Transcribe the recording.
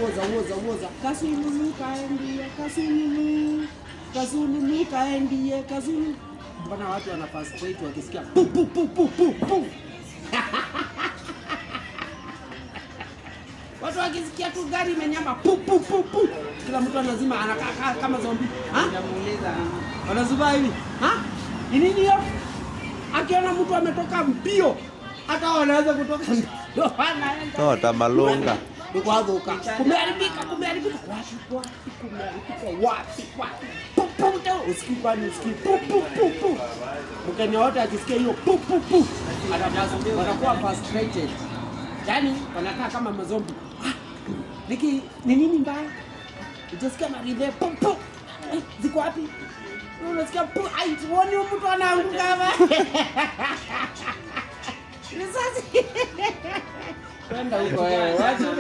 woza. Kasululu kaendie. Mbona watu wana passport wakisikia pu. Watu wakisikia tu gari imenyama pu. Kila mtu anazima anakaa kama zombie. Namuuliza wanazuba hivi. Ni nini hiyo? Akiona mtu ametoka mbio hata wanaweza kutoka mbio. Tota malunga. Kumeharibika. Wapi? Usikii kwani usikii pu. Mkenya wote akisikia hiyo pu. Wanakuwa frustrated. Yaani wanakaa kama mazombi. Niki ni nini mbaya? Utasikia maridhe pu. Ziko wapi? Unasikia pu. Ai, tuone mtu anaanguka hapa. Risasi. Kwenda huko wewe. Wacha